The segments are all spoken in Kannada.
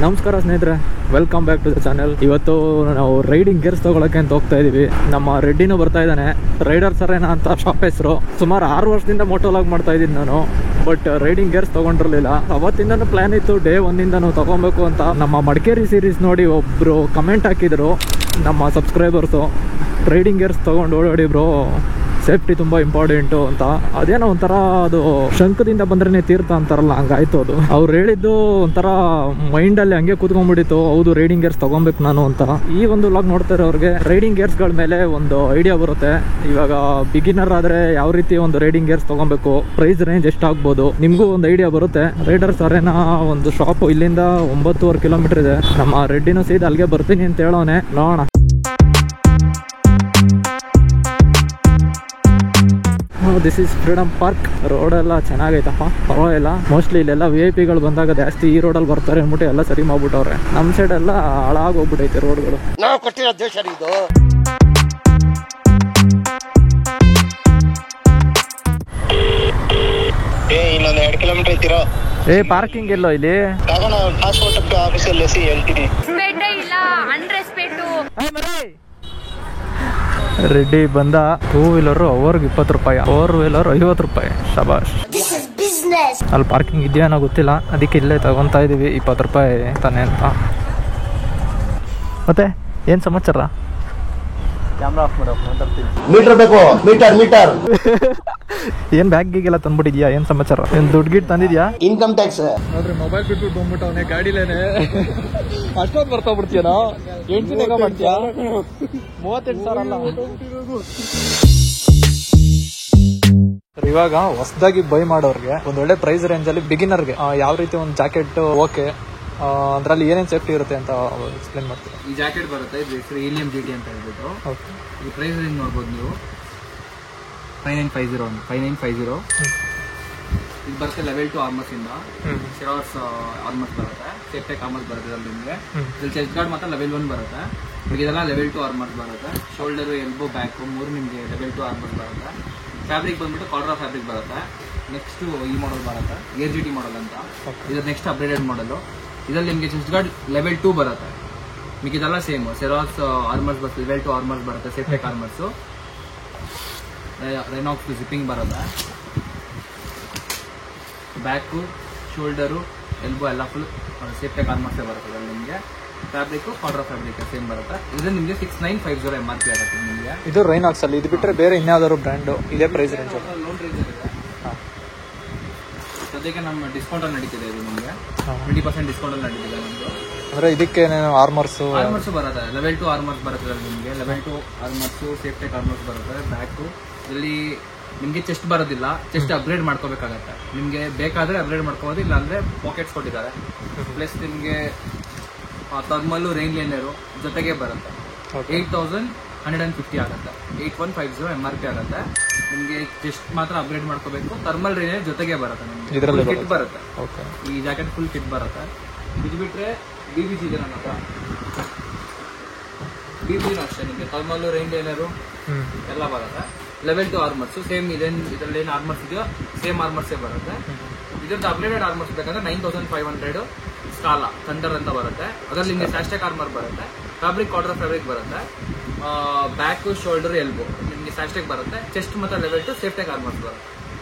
ನಮಸ್ಕಾರ ಸ್ನೇಹಿತರೆ, welcome back to the channel. ಇವತ್ತು ನಾವು ರೈಡಿಂಗ್ ಗೇರ್ಸ್ ತಗೊಳಕ್ಕೆ ಅಂತ ಹೋಗ್ತಾ ಇದೀವಿ. ನಮ್ಮ ರೆಡ್ಡಿನೂ ಬರ್ತಾ ಇದ್ದಾನೆ. ರೈಡರ್ ಸರೇನಾ ಅಂತ ಶಾಪ್ ಹೆಸರು. ಸುಮಾರು 6 ವರ್ಷದಿಂದ ಮೋಟೋಲಾಗ್ ಮಾಡ್ತಾ ಇದ್ದೀನಿ ನಾನು, ಬಟ್ ರೈಡಿಂಗ್ ಗೇರ್ಸ್ ತಗೊಂಡಿರಲಿಲ್ಲ. ಅವತ್ತಿಂದನೂ ಪ್ಲಾನ್ ಇತ್ತು ಡೇ 1 ತಗೊಬೇಕು ಅಂತ. ನಮ್ಮ ಮಡಿಕೇರಿ ಸೀರೀಸ್ ನೋಡಿ ಒಬ್ರು ಕಮೆಂಟ್ ಹಾಕಿದ್ರು ನಮ್ಮ ಸಬ್ಸ್ಕ್ರೈಬರ್ಸು, ರೈಡಿಂಗ್ ಗೇರ್ಸ್ ತಗೊಂಡು ಓಡಾಡಿ ಬ್ರೋ, ಸೇಫ್ಟಿ ತುಂಬ ಇಂಪಾರ್ಟೆಂಟು ಅಂತ. ಅದೇನೋ ಒಂಥರ ಅದು ಶಂಕದಿಂದ ಬಂದ್ರೆ ತೀರ್ಥ ಅಂತಾರಲ್ಲ, ಹಂಗಾಯ್ತು ಅದು. ಅವ್ರು ಹೇಳಿದ್ದು ಒಂಥರ ಮೈಂಡಲ್ಲಿ ಹಂಗೆ ಕೂತ್ಕೊಂಡ್ಬಿಟ್ಟಿತ್ತು, ಹೌದು ರೈಡಿಂಗ್ ಗೇರ್ಸ್ ತಗೊಬೇಕು ನಾನು ಅಂತ. ಈ ಒಂದು ವ್ಲಾಗ್ ನೋಡ್ತಾ ಇರೋರಿಗೆ ರೈಡಿಂಗ್ ಗೇರ್ಸ್ಗಳ ಮೇಲೆ ಒಂದು ಐಡಿಯಾ ಬರುತ್ತೆ. ಇವಾಗ ಬಿಗಿನರ್ ಆದರೆ ಯಾವ ರೀತಿ ಒಂದು ರೈಡಿಂಗ್ ಗೇರ್ಸ್ ತಗೊಬೇಕು, ಪ್ರೈಸ್ ರೇಂಜ್ ಎಷ್ಟಾಗ್ಬೋದು, ನಿಮಗೂ ಒಂದು ಐಡಿಯಾ ಬರುತ್ತೆ. ರೈಡರ್ಸ್ ಅರೇನಾ ಒಂದು ಶಾಪ್ ಇಲ್ಲಿಂದ 9.5 ಕಿಲೋಮೀಟರ್ ಇದೆ. ನಮ್ಮ ರೆಡ್ಡಿನೂ ಸೀದಾ ಅಲ್ಲಿಗೆ ಬರ್ತೀನಿ ಅಂತ ಹೇಳೋನೆ, ನೋಡೋಣ. This is Freedom Park. ರೋಡೆಲ್ಲ ಚೆನ್ನಾಗೈತಪ್ಪ, ಪರವಾಗಿಲ್ಲ. ಮೋಸ್ಟ್ಲಿ ಇಲ್ಲೆಲ್ಲ VIP ಗಳು ಬಂದಾಗ ಜಾಸ್ತಿ ಈ ರೋಡಲ್ಲಿ ಬರ್ತಾರೆ ಅಂದ್ಬಿಟ್ಟು ಎಲ್ಲ ಸರಿ ಮಾಡ್ಬಿಟ್ಟವ್ರೆ. ನಮ್ಮ ಸೈಡ್ ಎಲ್ಲ ಹಾಳಾಗೋಗ್ಬಿಟ್ಟೈತೆ ರೋಡ್ಗಳು. ನಾವು ಕೊಟ್ಟಿರೋ ದೇಶ ಇದು. ಇನ್ನೊಂದು 2 ಕಿಲೋಮೀಟರ್ ಐತಿರೋ. ಪಾರ್ಕಿಂಗ್ ಎಲ್ಲೋ ಇಲ್ಲಿ? ಪಾಸ್ಪೋರ್ಟ್ ಆಫೀಸಲ್ಲಿ ಹೇಳ್ತೀನಿ. ರೆಡ್ಡಿ ಬಂದ. 2 ವೀಲರು ಅವ್ರಿಗೆ 20 ರೂಪಾಯಿ, 4 ವೀಲರ್ 50 ರೂಪಾಯಿ. ಶಬಾಷ್. ಅಲ್ಲಿ ಪಾರ್ಕಿಂಗ್ ಇದೆಯೋ ಗೊತ್ತಿಲ್ಲ, ಅದಕ್ಕೆ ಇಲ್ಲೇ ತಗೊತಾ ಇದೀವಿ. 20 ರೂಪಾಯಿ ತಾನೆ ಅಂತ. ಮತ್ತೆ ಏನ್ ಸಮಾಚಾರ? ಕ್ಯಾಮ್ರಾ ಆಫ್ ಮಾಡೋ ಮೀಟರ್ ಬೇಕು. ಮೀಟರ್ ಏನ್ ಬ್ಯಾಗಿಗೆಲ್ಲ ತಂದ್ಬಿಟ್ಟಿದ್ಯಾ? ಏನ್ ಸಮಾಚಾರ? ಏನ್ ದುಡ್ಡು ಗಿಡ್ ತಂದಿದ್ಯಾ? ಇನ್ಕಮ್ ಟ್ಯಾಕ್ಸ್ ನೋಡ್ರಿ, ಮೊಬೈಲ್ ಬಿಟ್ಬಿಟ್ಟು ಬಂದ್ಬಿಟ್ಟವನೆ ಗಾಡಿಲೇನೆ. ಅಷ್ಟೊಂದು ಬರ್ತಾಗ್ಬಿಡ್ತೀಯನೋ? 8 ದಿನ ಮಾಡ್ತೀಯಾ? 38,000 ಅಲ್ಲ. ಇವಾಗ ಹೊಸದಾಗಿ ಬೈ ಮಾಡೋರ್ಗೆ ಒಂದು ಒಳ್ಳೆ ಪ್ರೈಸ್ ರೇಂಜ್ ಅಲ್ಲಿ ಬಿಗಿನರ್ಗೆ ಯಾವ ರೀತಿ ಒಂದು ಜಾಕೆಟ್ ಓಕೆ, ಅದ್ರಲ್ಲಿ ಏನೇನು ಸೇಫ್ಟಿ ಇರುತ್ತೆ ಅಂತ ಎಕ್ಸ್ಪ್ಲೇನ್ ಮಾಡ್ತೀವಿ. ಈ ಜಾಕೆಟ್ ಬರುತ್ತೆ, ಇದು ಹೆಸರು Helium GT ಅಂತ ಹೇಳ್ಬಿಟ್ಟು. ಈ ಪ್ರೈಸ್ ರೇಂಜ್ ನೋಡ್ಬೋದು ನೀವು. 5950 ಇದು ಬರುತ್ತೆ. ಲೆವೆಲ್ 2 ಆರ್ಮರ್ಸ್ ಇಂದ ಸಿರಾಸ್ ಆರ್ಮರ್ಸ್ ಬರುತ್ತೆ, ಸೇಫ್ಟೆಕ್ ಆರ್ಮರ್ಸ್ ಬರುತ್ತೆ ಇದ್ರಲ್ಲಿ ನಿಮಗೆ. ಇದ್ರಲ್ಲಿ ಚೆಸ್ಟ್ ಗಾರ್ಡ್ ಮಾತ್ರ ಲೆವೆಲ್ 1 ಬರುತ್ತೆ. ನಿಮಗೆ ಇದೆಲ್ಲ ಲೆವೆಲ್ 2 ಆರ್ಮರ್ಸ್ ಬರುತ್ತೆ. ಶೋಲ್ಡರ್, ಎಲ್ಬೋ, ಬ್ಯಾಕ್ 3 ನಿಮಗೆ ಲೆವೆಲ್ 2 ಆರ್ಮರ್ಸ್ ಬರುತ್ತೆ. ಫ್ಯಾಬ್ರಿಕ್ ಬಂದ್ಬಿಟ್ಟು ಕಾಲ್ರಾ ಫ್ಯಾಬ್ರಿಕ್ ಬರುತ್ತೆ. ನೆಕ್ಸ್ಟ್ ಈ ಮಾಡಲ್ ಬರುತ್ತೆ, Air GT ಮಾಡಲ್ ಅಂತ. ಇದು ನೆಕ್ಸ್ಟ್ ಅಪ್ಗ್ರೇಡೆಡ್ ಮಾಡಲು. ಇದರಲ್ಲಿ ನಿಮಗೆ ಚೆಸ್ಟ್ ಗಾರ್ಡ್ ಲೆವೆಲ್ 2 ಬರುತ್ತೆ. ನಿಮಗೆ ಇದೆಲ್ಲ ಸೇಮ್ ಸೆರಾಸ್ ಆರ್ಮರ್ಸ್ ಬರುತ್ತೆ, ಲೆವೆಲ್ 2 ಆರ್ಮರ್ಸ್ ಬರುತ್ತೆ, ಸೇಫ್ಟೆಕ್ ಆರ್ಮರ್ಸು. ರೆನಾಕ್ಸ್ ಜಿಪ್ಪಿಂಗ್ ಬರುತ್ತೆ. ಬ್ಯಾಕು, ಶೋಲ್ಡರು, ಎಲ್ಬೋ ಎಲ್ಲ ಫುಲ್ ಸೇಫ್ಟೆಕ್ ಆರ್ಮರ್ಸೇ ಬರುತ್ತೆ ನಿಮಗೆ. ಫ್ಯಾಬ್ರಿಕ್ ಕಾಲ್ರಾ ಫ್ಯಾಬ್ರಿಕ್ ಸೇಮ್ ಬರುತ್ತೆ. ಇದು ನಿಮಗೆ 6950 MRP ಆಗುತ್ತೆ ನಿಮಗೆ. ಇದು ರೈನಾಕ್ಸ್ ಅಲ್ಲಿ. ಇದು ಬಿಟ್ಟರೆ ಬೇರೆ ಇನ್ಯಾವ್ದಾದ್ರು ಬ್ರ್ಯಾಂಡ್ ಇದೇ ಪ್ರೈಸ್ ರೇಂಜ್? ಲೋನ್ ರೇಂಜ್ ಇದೆ. ಸದ್ಯಕ್ಕೆ ನಮ್ಮ ಡಿಸ್ಕೌಂಟ್ ಅಲ್ಲಿ ನಡೀತಿದೆ. ಇದು ನಿಮಗೆ 20% ಡಿಸ್ಕೌಂಟ್ ಅಲ್ಲಿ ನಡೀತಿದೆ ನಮ್ಮದು. ಅಂದ್ರೆ ಇದಕ್ಕೆ ಆರ್ಮರ್ಸ್ ಬರುತ್ತೆ. ಲೆವೆಲ್ 2 ಆರ್ಮರ್ಸ್ ಬರುತ್ತೆ ನಿಮಗೆ. ಲೆವೆಲ್ 2 ಆರ್ಮರ್ಸು, ಸೇಫ್ಟೆಕ್ ಆರ್ಮರ್ಸ್ ಬರುತ್ತೆ. ಬ್ಯಾಕು ಇಲ್ಲಿ ನಿಮಗೆ ಚೆಸ್ಟ್ ಬರೋದಿಲ್ಲ, ಚೆಸ್ಟ್ ಅಪ್ಗ್ರೇಡ್ ಮಾಡ್ಕೋಬೇಕಾಗತ್ತೆ. ನಿಮಗೆ ಬೇಕಾದ್ರೆ ಅಪ್ಗ್ರೇಡ್ ಮಾಡ್ಕೋಬೋದು, ಇಲ್ಲ ಅಂದ್ರೆ ಪಾಕೆಟ್ಸ್ ಕೊಟ್ಟಿದ್ದಾರೆ. ಪ್ಲಸ್ ನಿಮಗೆ ಥರ್ಮಲ್ ರೈನ್ ಲೈನರು ಜೊತೆಗೆ ಬರುತ್ತೆ. 8150 ಆಗುತ್ತೆ. 8150 MRP ಆಗುತ್ತೆ. ನಿಮಗೆ ಚೆಸ್ಟ್ ಮಾತ್ರ ಅಪ್ಗ್ರೇಡ್ ಮಾಡ್ಕೋಬೇಕು. ಥರ್ಮಲ್ ರೈನರ್ ಜೊತೆಗೆ ಬರುತ್ತೆ ನಿಮಗೆ. ಕಿಟ್ ಬರುತ್ತೆ. ಈ ಜಾಕೆಟ್ ಫುಲ್ ಕಿಟ್ ಬರುತ್ತೆ. ಇದು ಬಿಟ್ರೆ BBG ಇದೆ ನನ್ನ ಹತ್ರ. BBG ಅಷ್ಟೇ ನಿಮಗೆ ಥರ್ಮಲ್ ರೈನ್ ಲೈನರು ಎಲ್ಲ ಬರುತ್ತೆ. ಲೆವೆಲ್ 2 ಆರ್ಮರ್ಸ್ ಸೇಮ್ ಇದರಲ್ಲಿ ಏನು ಆರ್ಮರ್ಸ್ ಇದೆಯೋ ಸೇಮ್ ಆರ್ಮರ್ಸೇ ಬರುತ್ತೆ. ಇದ್ರದ್ದು ಅಪ್ಗ್ರೇಡೆಡ್ ಆರ್ಮರ್ಸ್ ಬೇಕಂದ್ರೆ 9500 ಸ್ಕಾಲಾ ಥಂಡರ್ ಅಂತ ಬರುತ್ತೆ. ಅದರಲ್ಲಿ ನಿಮಗೆ ಸ್ಯಾಸ್ಟೆಕ್ ಆರ್ಮರ್ ಬರುತ್ತೆ. ಫ್ಯಾಬ್ರಿಕ್ ಕಾಲ್ರಾ ಫ್ಯಾಬ್ರಿಕ್ ಬರುತ್ತೆ. ಬ್ಯಾಕ್, ಶೋಲ್ಡರ್, ಎಲ್ಬೋ ನಿಮಗೆ ಸ್ಯಾಸ್ಟೆಕ್ ಬರುತ್ತೆ. ಚೆಸ್ಟ್ ಮತ್ತೆ ಲೆವೆಲ್ 2 ಸೇಫ್ಟೆಕ್ ಆರ್ಮರ್ಸ್ ಬರುತ್ತೆ.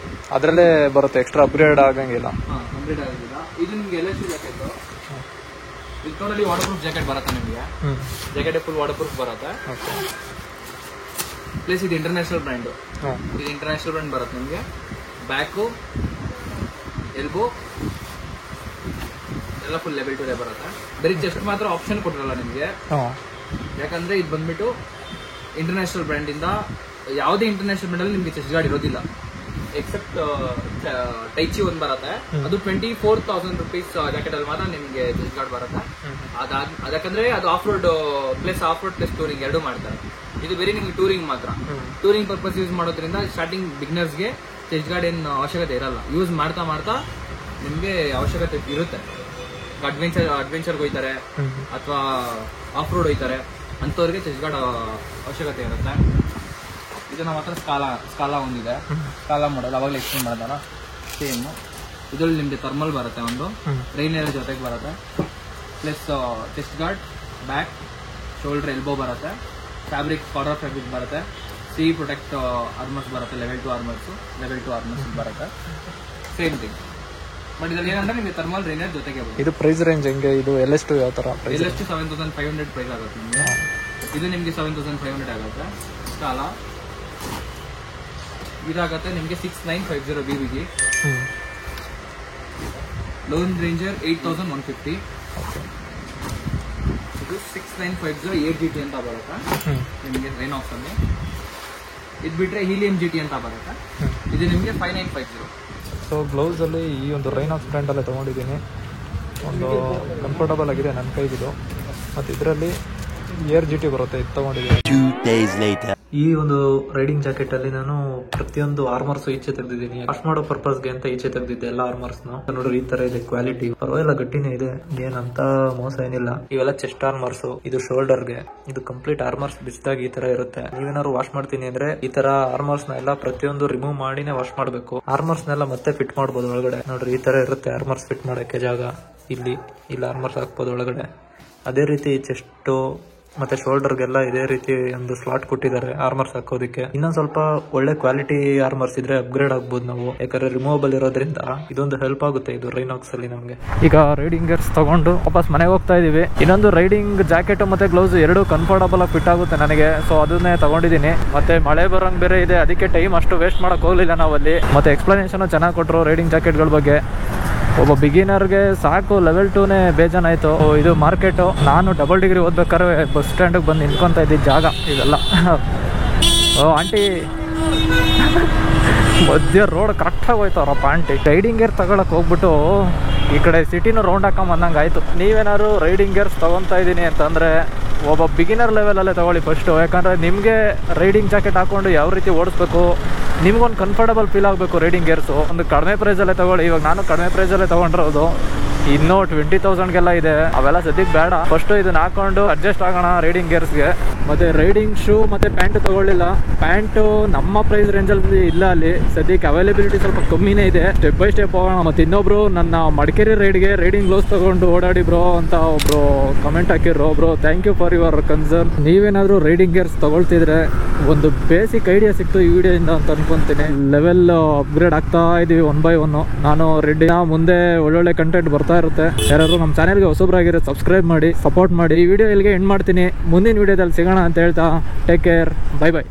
ಅದರಲ್ಲೇ ಬರುತ್ತೆ, ಎಕ್ಸ್ಟ್ರಾ ಅಪ್ಗ್ರೇಡ್ ಆಗಂಗಿಲ್ಲ. ಅಪ್ಗ್ರೇಡ್ ಆಗೋದಿಲ್ಲ. ಇದು ನಿಮಗೆ LHC ಜಾಕೆಟ್. ಇದು ಟೋಟಲಿ ವಾಟರ್ ಪ್ರೂಫ್ ಜಾಕೆಟ್ ಬರುತ್ತೆ ನಿಮಗೆ. ಜಾಕೆಟ್ ಫುಲ್ ವಾಟರ್ ಪ್ರೂಫ್ ಬರುತ್ತೆ. ಪ್ಲಸ್ ಇದು ಇಂಟರ್ನ್ಯಾಷನಲ್ ಬ್ರ್ಯಾಂಡ್. ಇದು ಇಂಟರ್ನ್ಯಾಷನಲ್ ಬ್ರ್ಯಾಂಡ್ ಬರುತ್ತೆ ನಿಮಗೆ. ಬ್ಯಾಕು, ಎಲ್ಬೋ ಎಲ್ಲ ಫುಲ್ ಲೆವೆಲ್ 2 ಬರುತ್ತೆ. ಬರೀ ಚೆಸ್ಟ್ ಮಾತ್ರ ಆಪ್ಷನ್ ಕೊಟ್ಟಿರಲ್ಲ ನಿಮಗೆ. ಯಾಕಂದ್ರೆ ಇದು ಬಂದ್ಬಿಟ್ಟು ಇಂಟರ್ನ್ಯಾಷನಲ್ ಬ್ರ್ಯಾಂಡ್ ಇಂದ. ಯಾವುದೇ ಇಂಟರ್ನ್ಯಾಷನಲ್ ಬ್ರ್ಯಾಂಡ್ ಅಲ್ಲಿ ನಿಮಗೆ ಚೆಸ್ಟ್ ಗಾರ್ಡ್ ಇರೋದಿಲ್ಲ, ಎಕ್ಸೆಪ್ಟ್ ಟೈಚಿ ಒಂದು ಬರುತ್ತೆ. ಅದು 24,000 ರೂಪೀಸ್ ಜಾಕೆಟ್ ಅಲ್ಲಿ ಮಾತ್ರ ನಿಮಗೆ ಚೆಸ್ಟ್ ಗಾರ್ಡ್ ಬರುತ್ತೆ. ಅದಕ್ಕಂದ್ರೆ ಅದು ಆಫ್ ರೋಡ್ ಪ್ಲಸ್ ಟೂರಿಂಗ್ 2 ಮಾಡ್ತಾರೆ. ಇದು ಬೇರೆ ನಿಮ್ಗೆ ಟೂರಿಂಗ್ ಮಾತ್ರ. ಟೂರಿಂಗ್ ಪರ್ಪಸ್ ಯೂಸ್ ಮಾಡೋದ್ರಿಂದ ಸ್ಟಾರ್ಟಿಂಗ್ ಬಿಗ್ನರ್ಸ್ಗೆ ಚೆಸ್ಟ್ ಗಾರ್ಡ್ ಏನು ಅವಶ್ಯಕತೆ ಇರಲ್ಲ. ಯೂಸ್ ಮಾಡ್ತಾ ಮಾಡ್ತಾ ನಿಮಗೆ ಅವಶ್ಯಕತೆ ಇರುತ್ತೆ. ಅಡ್ವೆಂಚರ್ಗೆ ಹೋಗ್ತಾರೆ ಅಥವಾ ಆಫ್ ರೋಡ್ ಹೋಗ್ತಾರೆ ಅಂಥವ್ರಿಗೆ ಚೆಸ್ಟ್ ಗಾರ್ಡ್ ಅವಶ್ಯಕತೆ ಇರುತ್ತೆ. ಇದು ನಮ್ಮ ಹತ್ರ ಸ್ಕಾಲಾ ಒಂದಿದೆ. ಸ್ಕಾಲಾ ಮಾಡಲ್ ಅವಾಗಲೇ ಎಕ್ಸ್ಪ್ಲೇನ್ ಮಾಡೋದಲ್ಲ, ಸೇಮ್. ಇದರಲ್ಲಿ ನಿಮಗೆ ಥರ್ಮಲ್ ಬರುತ್ತೆ, ಒಂದು ರೈನ್ ಏರ್ ಜೊತೆಗೆ ಬರುತ್ತೆ. Plus chest guard, back, shoulder, elbow ಬರುತ್ತೆ, ಫ್ಯಾಬ್ರಿಕ್ ಕಾರ್ಡರ್ ಫ್ಯಾಬ್ರಿಕ್ ಬರುತ್ತೆ, ಸಿ ಪ್ರೊಟೆಕ್ಟ್ ಆರ್ಮರ್ಸ್ ಬರುತ್ತೆ, ಲೆವೆಲ್ 2 ಆರ್ಮರ್ಸ್ ಬರುತ್ತೆ, ಸೇಮ್ ಥಿಂಗ್. ಬಟ್ ಇದ್ರಲ್ಲಿ ಏನಂದ್ರೆ ನಿಮಗೆ ಥರ್ಮಲ್ ರೇಂಜರ್ ಜೊತೆಗೆ ಬರುತ್ತೆ. ಇದು ಪ್ರೈಸ್ ರೇಂಜ್ ಹೆಂಗೆ? ಇದು LS2 ಯಾವ ಥರ ಪ್ರೈಸ್? LS2 7500 ಪ್ರೈಸ್ ಆಗುತ್ತೆ ನಿಮಗೆ. ಇದು ನಿಮಗೆ 7500 ಆಗುತ್ತೆ. ಸ್ಕಾಲ ಇದಾಗುತ್ತೆ ನಿಮಗೆ 6950 BBG. Loan ranger 8150. ಇದು 6950 8GT ಅಂತ ಬರುತ್ತೆ ನಿಮಗೆ ರೈನಾಕ್ಸ್ ಅಲ್ಲಿ. ಇದು ಬಿಟ್ರೆ ಹೀಲಿಯಂ GT ಅಂತ ಬರುತ್ತೆ. ಇದು ನಿಮಗೆ 5950. ಸೊ ಗ್ಲೌಸಲ್ಲಿ ಈ ಒಂದು ರೈನಾಕ್ಸ್ ಬ್ರ್ಯಾಂಡಲ್ಲೇ ತೊಗೊಂಡಿದ್ದೀನಿ. ಒಂದು ಕಂಫರ್ಟಬಲ್ ಆಗಿದೆ ನನ್ನ ಕೈಗಿದು. ಮತ್ತು ಇದರಲ್ಲಿ ಏರ್ GT ಬರುತ್ತೆ, ಇದು ತೊಗೊಂಡಿದ್ದೀನಿ. 2 days later. ಈ ಒಂದು ರೈಡಿಂಗ್ ಜಾಕೆಟ್ ಅಲ್ಲಿ ನಾನು ಪ್ರತಿಯೊಂದು ಆರ್ಮರ್ಸ್ ಈಚೆ ತೆಗೆದಿದ್ದೀನಿ. ವಾಶ್ ಮಾಡೋ ಪರ್ಪಸ್ಗೆ ಅಂತ ಈಚೆ ತೆಗೆದಿದ್ದೆ ಎಲ್ಲ ಆರ್ಮರ್ಸ್ನು. ನೋಡ್ರಿ ಈ ತರ ಇದೆ ಕ್ವಾಲಿಟಿ, ಪರವಾಗಿಲ್ಲ ಗಟ್ಟಿನೇ ಇದೆ, ಏನಂತ ಮೋಸ ಏನಿಲ್ಲ. ಇವೆಲ್ಲ ಚೆಸ್ಟ್ ಆರ್ಮರ್ಸ್, ಇದು ಶೋಲ್ಡರ್ಗೆ, ಇದು ಕಂಪ್ಲೀಟ್ ಆರ್ಮರ್ಸ್ ಬಿಚ್ಚಿದಾಗ ಈ ತರ ಇರುತ್ತೆ. ನೀವೇನಾದ್ರು ವಾಶ್ ಮಾಡ್ತೀನಿ ಅಂದ್ರೆ ಈ ತರ ಆರ್ಮರ್ಸ್ ನ ಎಲ್ಲ ಪ್ರತಿಯೊಂದು ರಿಮೂವ್ ಮಾಡಿನೇ ವಾಶ್ ಮಾಡಬೇಕು. ಆರ್ಮರ್ಸ್ ನೆಲ್ಲ ಮತ್ತೆ ಫಿಟ್ ಮಾಡ್ಬೋದು ಒಳಗಡೆ. ನೋಡ್ರಿ ಈ ತರ ಇರುತ್ತೆ ಆರ್ಮರ್ಸ್ ಫಿಟ್ ಮಾಡಕ್ಕೆ ಜಾಗ. ಇಲ್ಲಿ ಆರ್ಮರ್ಸ್ ಹಾಕ್ಬೋದು ಒಳಗಡೆ. ಅದೇ ರೀತಿ ಚೆಸ್ಟ್ ಮತ್ತೆ ಶೋಲ್ಡರ್ಗೆಲ್ಲ ಇದೇ ರೀತಿ ಒಂದು ಸ್ಲಾಟ್ ಕೊಟ್ಟಿದ್ದಾರೆ ಆರ್ಮರ್ಸ್ ಹಾಕೋದಕ್ಕೆ. ಇನ್ನೊಂದ್ ಸ್ವಲ್ಪ ಒಳ್ಳೆ ಕ್ವಾಲಿಟಿ ಆರ್ಮರ್ಸ್ ಇದ್ರೆ ಅಪ್ಗ್ರೇಡ್ ಆಗ್ಬೋದು ನಾವು, ಯಾಕಂದ್ರೆ ರಿಮೂವಬಲ್ ಇರೋದ್ರಿಂದ ಇದೊಂದು ಹೆಲ್ಪ್ ಆಗುತ್ತೆ ಇದು ರೈನಾಕ್ಸ್ ಅಲ್ಲಿ ನಮಗೆ. ಈಗ ರೈಡಿಂಗ್ ಗೇರ್ಸ್ ತಗೊಂಡು ವಾಪಸ್ ಮನೆಗೆ ಹೋಗ್ತಾ ಇದೀವಿ. ಇನ್ನೊಂದು ರೈಡಿಂಗ್ ಜಾಕೆಟ್ ಮತ್ತೆ ಗ್ಲೌಸ್ ಎರಡು ಕಂಫರ್ಟಬಲ್ ಆಗಿ ಫಿಟ್ ಆಗುತ್ತೆ ನನಗೆ, ಸೊ ಅದನ್ನೇ ತಗೊಂಡಿದ್ದೀನಿ. ಮತ್ತೆ ಮಳೆ ಬರೋಂಗ್ ಬೇರೆ ಇದೆ, ಅದಕ್ಕೆ ಟೈಮ್ ಅಷ್ಟು ವೇಸ್ಟ್ ಮಾಡಕ್ ಹೋಗ್ಲಿಲ್ಲ ನಾವಲ್ಲಿ. ಮತ್ತೆ ಎಕ್ಸ್ಪ್ಲನೇಷನ್ ಚೆನ್ನಾಗಿ ಕೊಟ್ಟರು ರೈಡಿಂಗ್ ಜಾಕೆಟ್ಗಳ ಬಗ್ಗೆ. ಒಬ್ಬ ಬಿಗಿನರ್ಗೆ ಸಾಕು ಲೆವೆಲ್ 2ನೇ ಬೇಜಾನಾಯ್ತು. ಇದು ಮಾರ್ಕೆಟು, ನಾನು ಡಬಲ್ ಡಿಗ್ರಿ ಓದ್ಬೇಕಾದ್ರೆ ಬಸ್ ಸ್ಟ್ಯಾಂಡಿಗೆ ಬಂದು ನಿಂತ್ಕೊತಾ ಇದ್ದಿದ್ದ ಜಾಗ ಇವೆಲ್ಲ. ಓ ಆಂಟಿ ಮಧ್ಯ ರೋಡ್ ಕರೆಕ್ಟಾಗಿ ಹೋಯ್ತವ್ರಪ್ಪ ಆಂಟಿ. ರೈಡಿಂಗ್ ಗೇರ್ ತಗೊಳಕ್ ಹೋಗ್ಬಿಟ್ಟು ಈ ಕಡೆ ಸಿಟಿನೂ ರೌಂಡ್ ಹಾಕೊಂಬಂದಂಗೆ ಆಯಿತು. ನೀವೇನಾದ್ರು ರೈಡಿಂಗ್ ಗೇರ್ಸ್ ತೊಗೊತಾ ಇದ್ದೀನಿ ಅಂತಂದರೆ ಒಬ್ಬ ಬಿಗಿನರ್ ಲೆವೆಲಲ್ಲೇ ತೊಗೊಳ್ಳಿ ಫಸ್ಟು. ಯಾಕಂದರೆ ನಿಮಗೆ ರೈಡಿಂಗ್ ಜಾಕೆಟ್ ಹಾಕ್ಕೊಂಡು ಯಾವ ರೀತಿ ಓಡಿಸ್ಬೇಕು, ನಿಮ್ಗೊಂದು ಕಂಫರ್ಟಬಲ್ ಫೀಲ್ ಆಗಬೇಕು ರೈಡಿಂಗ್ ಗೇರ್ಸು. ಒಂದು ಕಡಿಮೆ ಪ್ರೈಸಲ್ಲೇ ತೊಗೊಳ್ಳಿ. ಇವಾಗ ನಾನು ಕಡಿಮೆ ಪ್ರೈಸಲ್ಲೇ ತೊಗೊಂಡಿರೋದು, ಇನ್ನೂ 20,000ಗೆಲ್ಲ ಇದೆ. ಅವೆಲ್ಲ ಸದ್ಯಕ್ಕೆ ಬೇಡ. ಫಸ್ಟು ಇದನ್ನ ಹಾಕೊಂಡು ಅಡ್ಜಸ್ಟ್ ಆಗೋಣ ರೈಡಿಂಗ್ ಗೇರ್ಸ್ಗೆ. ಮತ್ತು ರೈಡಿಂಗ್ ಶೂ ಮತ್ತು ಪ್ಯಾಂಟು ತೊಗೊಳ್ಳಿಲ್ಲ. ಪ್ಯಾಂಟು ನಮ್ಮ ಪ್ರೈಸ್ ರೇಂಜಲ್ಲಿ ಇಲ್ಲ ಅಲ್ಲಿ ಸದ್ಯಕ್ಕೆ, ಅವೈಲೇಬಿಲಿಟಿ ಸ್ವಲ್ಪ ಕಮ್ಮಿನೇ ಇದೆ. ಸ್ಟೆಪ್ ಬೈ ಸ್ಟೆಪ್ ಹೋಗೋಣ. ಮತ್ತು ಇನ್ನೊಬ್ರು ನನ್ನ ಮಡಿಕೇರಿ ರೈಡ್ಗೆ ರೈಡಿಂಗ್ ಗ್ಲೌಸ್ ತೊಗೊಂಡು ಓಡಾಡಿ ಬ್ರೋ ಅಂತ ಒಬ್ರು ಕಮೆಂಟ್ ಹಾಕಿರೋ. Bro thank you for your concern. ನೀವೇನಾದರೂ ರೈಡಿಂಗ್ ಗೇರ್ಸ್ ತೊಗೊಳ್ತಿದ್ರೆ ಒಂದು ಬೇಸಿಕ್ ಐಡಿಯಾ ಸಿಕ್ತು ಈ ವಿಡಿಯೋದಿಂದ ಅಂತ ಅನ್ಕೊಂತೀನಿ. ಲೆವೆಲ್ ಅಪ್ಗ್ರೇಡ್ ಆಗ್ತಾ ಇದೀವಿ 1 by 1. ನಾನು ರೆಡ್ಡಿನ ಮುಂದೆ ಒಳ್ಳೊಳ್ಳೆ ಕಂಟೆಂಟ್ ಬರ್ತಾ ಇರುತ್ತೆ. ಯಾರಾದ್ರೂ ನಮ್ಮ ಚಾನೆಲ್ಗೆ ಹೊಸಬ್ರಾಗಿರೋ ಸಬ್ಸ್ಕ್ರೈಬ್ ಮಾಡಿ, ಸಪೋರ್ಟ್ ಮಾಡಿ. ಈ ವಿಡಿಯೋ ಇಲ್ಲಿಗೆ ಎಂಡ್ ಮಾಡ್ತೀನಿ. ಮುಂದಿನ ವಿಡಿಯೋದಲ್ಲಿ ಸಿಗೋಣ ಅಂತ ಹೇಳ್ತಾ ಟೇಕ್ ಕೇರ್, ಬೈ ಬೈ.